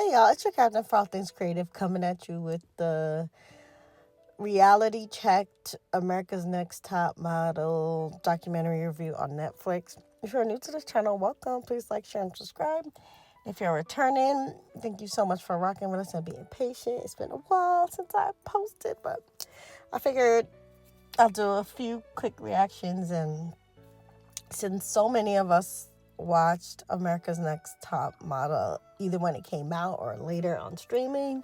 Hey y'all, it's your Captain for All Things Creative coming at you with the reality checked America's Next Top Model documentary review on Netflix. If you're new to this channel, welcome. Please like, share, and subscribe. If you're returning, thank you so much for rocking with us and being patient. It's been a while since I posted, but I figured I'll do a few quick reactions. And since so many of us watched America's Next Top Model either when it came out or later on streaming,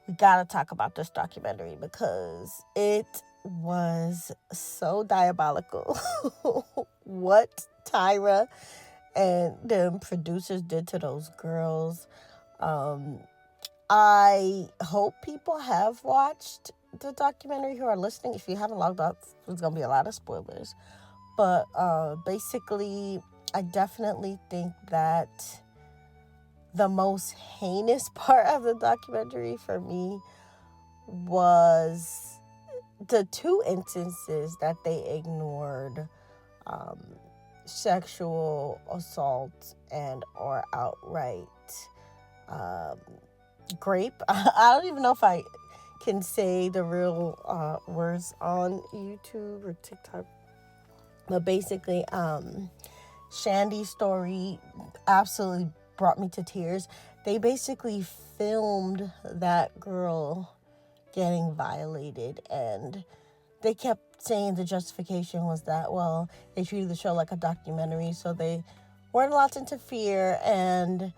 we gotta talk about this documentary because it was so diabolical. What Tyra and the producers did to those girls. Um, I hope people have watched the documentary who are listening. If you haven't logged off, there's gonna be a lot of spoilers. But basically, I definitely think that the most heinous part of the documentary for me was the two instances that they ignored, um, sexual assault and or outright um, grape. I don't even know if I can say the real words on YouTube or TikTok, but basically Shandy's story absolutely brought me to tears. They basically filmed that girl getting violated, and they kept saying the justification was that, well, they treated the show like a documentary, so they weren't allowed to interfere. And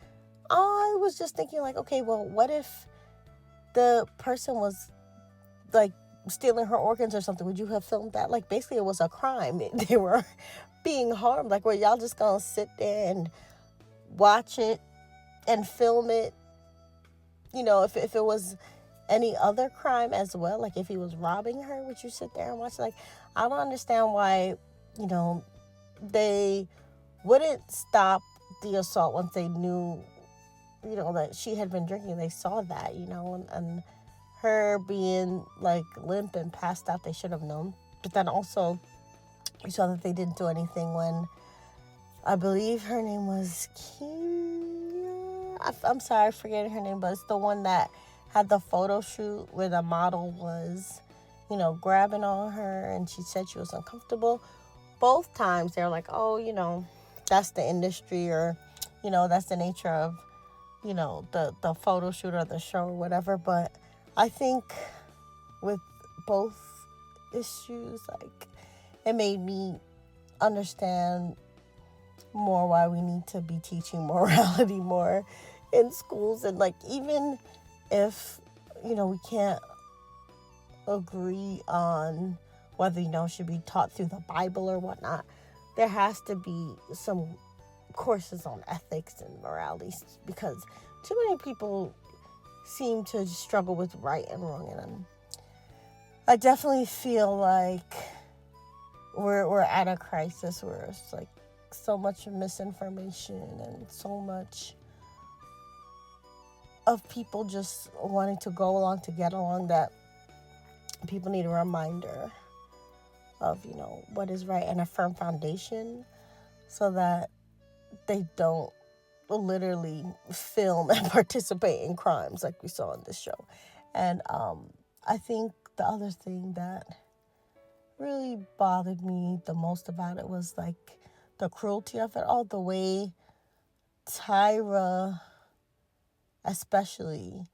I was just thinking, like, okay, well, what if the person was like stealing her organs or something? Would you have filmed that? Like, basically it was a crime. They were being harmed. Like, were y'all just gonna sit there and watch it and film it? You know, if it was any other crime as well, like if he was robbing her, would you sit there and watch? Like, I don't understand why, you know, they wouldn't stop the assault once they knew, you know, that she had been drinking. They saw that, you know, and her being like limp and passed out, they should have known. But then also, you saw that they didn't do anything when I believe her name was Kenya. I'm sorry, forgetting her name, but it's the one that had the photo shoot where the model was, you know, grabbing on her and she said she was uncomfortable. Both times they're like, oh, you know, that's the industry, or, you know, that's the nature of, you know, the photo shoot or the show or whatever. But I think with both issues, like, it made me understand more why we need to be teaching morality more in schools. And like, even if, you know, we can't agree on whether, you know, should be taught through the Bible or whatnot, there has to be some courses on ethics and morality, because too many people seem to struggle with right and wrong. And I definitely feel like we're at a crisis where it's like so much misinformation and so much of people just wanting to go along to get along, that people need a reminder of, you know, what is right and a firm foundation, so that they don't literally film and participate in crimes like we saw in this show. And I think the other thing that really bothered me the most about it was like the cruelty of it all. The way Tyra especially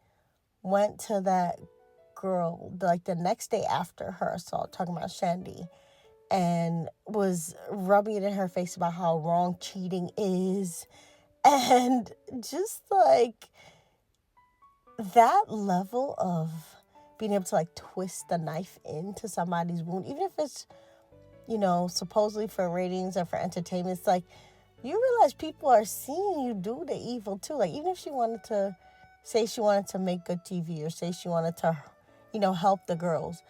went to that girl like the next day after her assault, talking about Shandy, and was rubbing it in her face about how wrong cheating is. And just like that level of being able to like twist the knife into somebody's wound, even if it's, you know, supposedly for ratings or for entertainment, it's like you realize people are seeing you do the evil too. Like, even if she wanted to say she wanted to make good TV, or say she wanted to, you know, help the girls,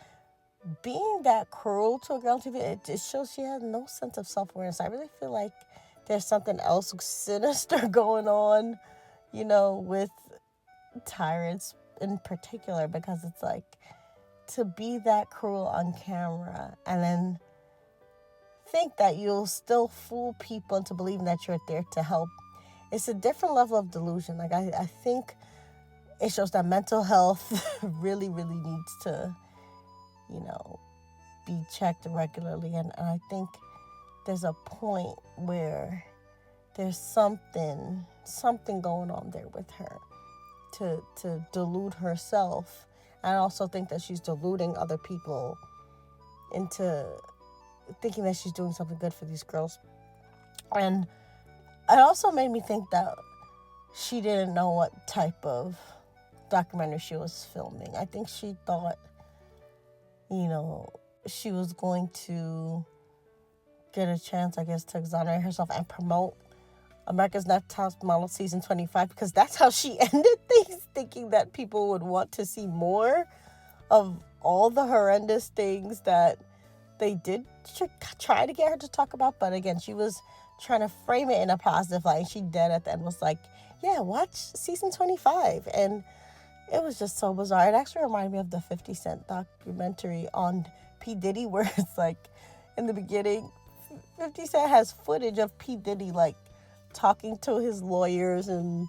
being that cruel to a girl on TV, it shows she has no sense of self-awareness. I really feel like there's something else sinister going on, you know, with Tyrants in particular, because it's like, to be that cruel on camera and then think that you'll still fool people into believing that you're there to help it's a different level of delusion. Like, I think it shows that mental health really, really needs to, you know, be checked regularly. And I think there's a point where there's something going on there with her to delude herself. And I also think that she's deluding other people into thinking that she's doing something good for these girls. And it also made me think that she didn't know what type of documentary she was filming. I think she thought, she was going to get a chance, I guess, to exonerate herself and promote America's Next Top Model season 25, because that's how she ended things, thinking that people would want to see more of all the horrendous things that they did try to get her to talk about. But again, she was trying to frame it in a positive light. She dead at the end was like, yeah, watch season 25. And it was just so bizarre. It actually reminded me of the 50 Cent documentary on P. Diddy, where it's like, in the beginning, 50 Cent has footage of P. Diddy, like, talking to his lawyers. And,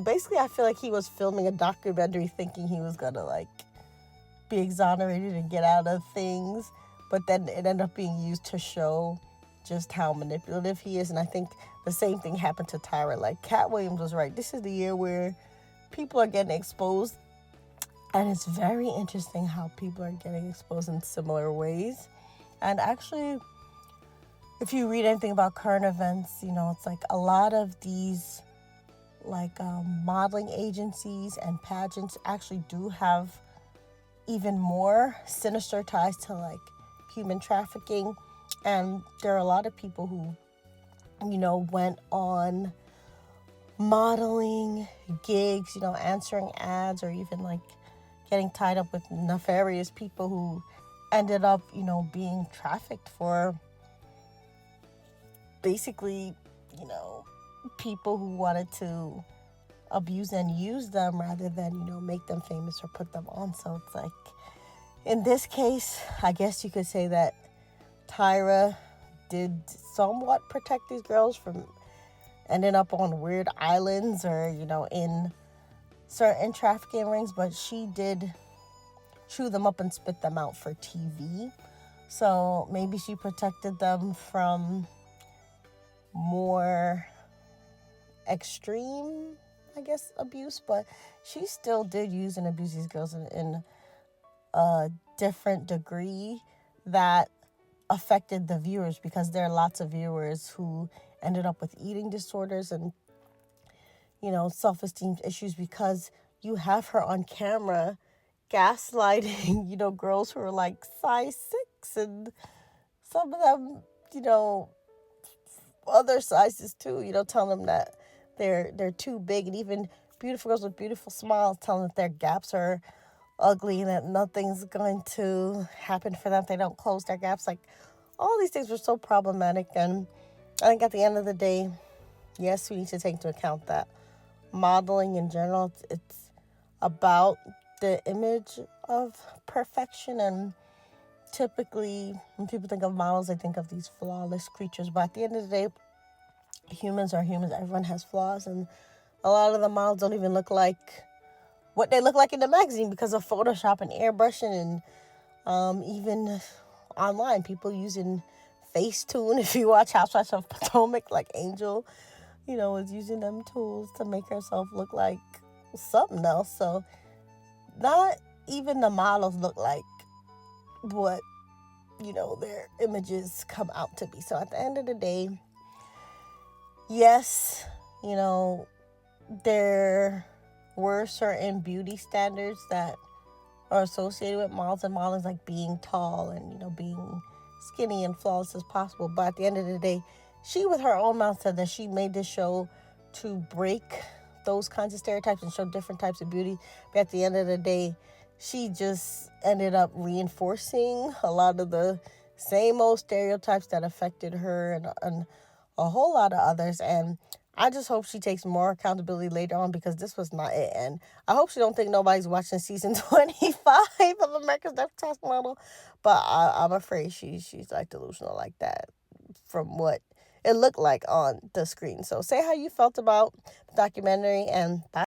basically I feel like he was filming a documentary thinking he was gonna, like, be exonerated and get out of things. But then it ended up being used to show just how manipulative he is. And I think the same thing happened to Tyra. Like, Cat Williams was right. This is the year where people are getting exposed. And it's very interesting how people are getting exposed in similar ways. And actually, if you read anything about current events, it's like a lot of these modeling agencies and pageants actually do have even more sinister ties to like human trafficking. And there are a lot of people who, went on modeling gigs, answering ads, or even like getting tied up with nefarious people who ended up, being trafficked for basically, people who wanted to abuse and use them rather than, make them famous or put them on. So it's like, in this case, I guess you could say that Tyra did somewhat protect these girls from ending up on weird islands or, in certain trafficking rings, but she did chew them up and spit them out for TV. So maybe she protected them from more extreme, I guess, abuse, but she still did use and abuse these girls in a different degree that affected the viewers, because there are lots of viewers who ended up with eating disorders and, self-esteem issues, because you have her on camera gaslighting, girls who are like size 6 and some of them, other sizes too, telling them that they're too big, and even beautiful girls with beautiful smiles telling that their gaps are ugly and that nothing's going to happen for them if they don't close their gaps. Like, all these things were so problematic. And I think at the end of the day, yes, we need to take into account that modeling in general, it's about the image of perfection. And typically when people think of models, they think of these flawless creatures. But at the end of the day, humans are humans. Everyone has flaws. And a lot of the models don't even look like what they look like in the magazine because of Photoshop and airbrushing, and even online, people using Facetune. If you watch Housewives of Potomac, like Angel, is using them tools to make herself look like something else. So not even the models look like what, their images come out to be. So at the end of the day, yes, there were certain beauty standards that are associated with models and modeling, like being tall and, being skinny and flawless as possible. But at the end of the day, she, with her own mouth, said that she made this show to break those kinds of stereotypes and show different types of beauty. But at the end of the day, she just ended up reinforcing a lot of the same old stereotypes that affected her and a whole lot of others. And I just hope she takes more accountability later on, because this was not it. And I hope she don't think nobody's watching season 25 of America's Next Top Model. But I'm afraid she's like delusional like that, from what it looked like on the screen. So say how you felt about the documentary, and bye.